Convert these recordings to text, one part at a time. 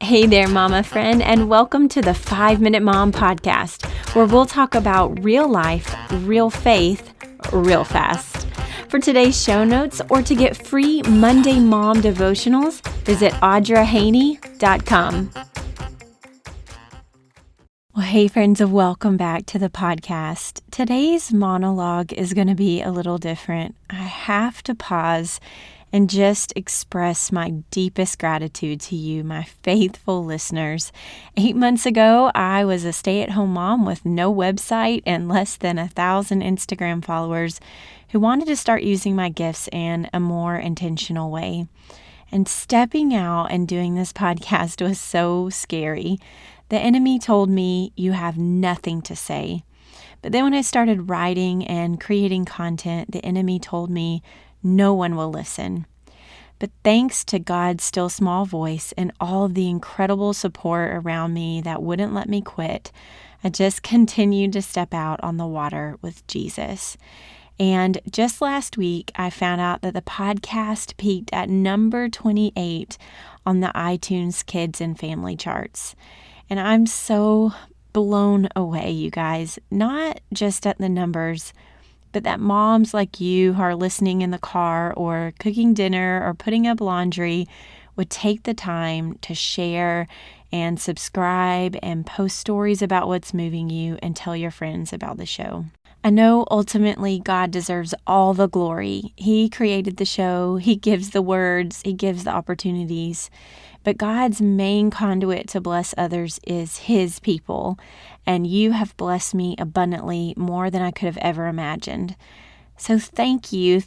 Hey there, mama friend, and welcome to the 5-Minute Mom Podcast, where we'll talk about real life, real faith, real fast. For today's show notes or to get free Monday Mom devotionals, visit audrahaney.com. Well, hey friends, welcome back to the podcast. Today's monologue is going to be a little different. I have to pause and just express my deepest gratitude to you, my faithful listeners. 8 months ago, I was a stay-at-home mom with no website and less than 1,000 Instagram followers who wanted to start using my gifts in a more intentional way. And stepping out and doing this podcast was so scary. The enemy told me, "You have nothing to say." But then when I started writing and creating content, the enemy told me, "No one will listen." But thanks to God's still small voice and all of the incredible support around me that wouldn't let me quit, I just continued to step out on the water with Jesus. And just last week, I found out that the podcast peaked at number 28 on the iTunes Kids and Family charts. And I'm so blown away, you guys, not just at the numbers, but that moms like you who are listening in the car or cooking dinner or putting up laundry would take the time to share and subscribe and post stories about what's moving you and tell your friends about the show. I know ultimately God deserves all the glory. He created the show, He gives the words, He gives the opportunities. But God's main conduit to bless others is His people, and you have blessed me abundantly more than I could have ever imagined. So thank you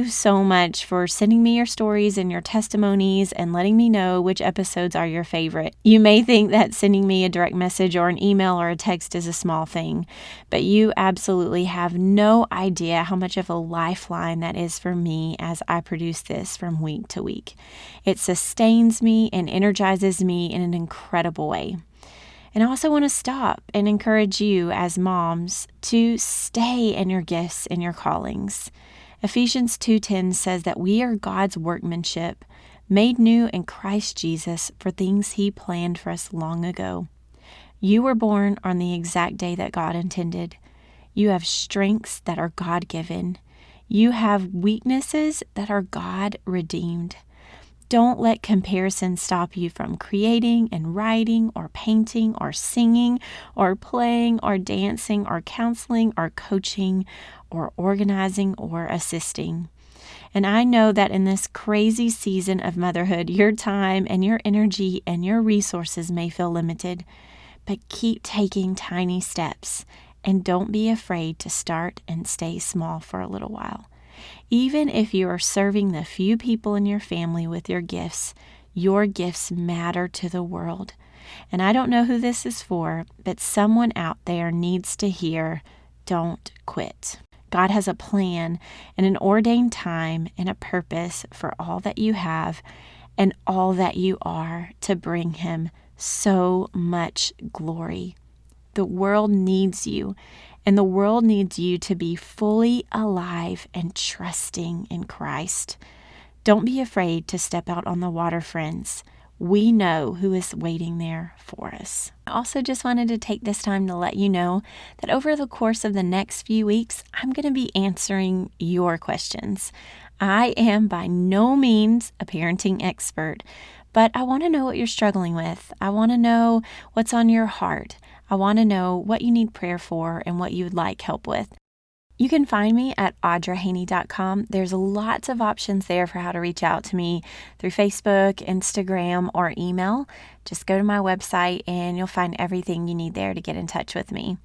so much for sending me your stories and your testimonies and letting me know which episodes are your favorite. You may think that sending me a direct message or an email or a text is a small thing, but you absolutely have no idea how much of a lifeline that is for me as I produce this from week to week. It sustains me and energizes me in an incredible way. And I also want to stop and encourage you as moms to stay in your gifts and your callings. Ephesians 2:10 says that we are God's workmanship, made new in Christ Jesus for things He planned for us long ago. You were born on the exact day that God intended. You have strengths that are God-given. You have weaknesses that are God-redeemed. Don't let comparison stop you from creating and writing or painting or singing or playing or dancing or counseling or coaching or organizing or assisting. And I know that in this crazy season of motherhood, your time and your energy and your resources may feel limited, but keep taking tiny steps and don't be afraid to start and stay small for a little while. Even if you are serving the few people in your family with your gifts matter to the world. And I don't know who this is for, but someone out there needs to hear, don't quit. God has a plan and an ordained time and a purpose for all that you have and all that you are to bring Him so much glory. The world needs you. And the world needs you to be fully alive and trusting in Christ. Don't be afraid to step out on the water, friends. We know who is waiting there for us. I also just wanted to take this time to let you know that over the course of the next few weeks, I'm going to be answering your questions. I am by no means a parenting expert, but I want to know what you're struggling with. I want to know what's on your heart. I want to know what you need prayer for and what you would like help with. You can find me at audrahaney.com. There's lots of options there for how to reach out to me through Facebook, Instagram, or email. Just go to my website and you'll find everything you need there to get in touch with me.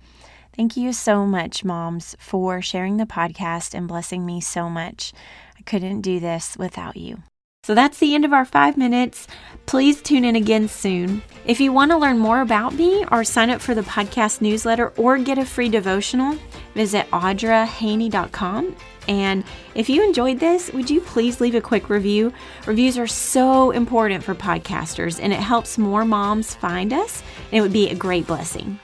Thank you so much, moms, for sharing the podcast and blessing me so much. I couldn't do this without you. So that's the end of our 5 minutes. Please tune in again soon. If you want to learn more about me or sign up for the podcast newsletter or get a free devotional, visit audrahaney.com. And if you enjoyed this, would you please leave a quick review? Reviews are so important for podcasters and it helps more moms find us, and it would be a great blessing.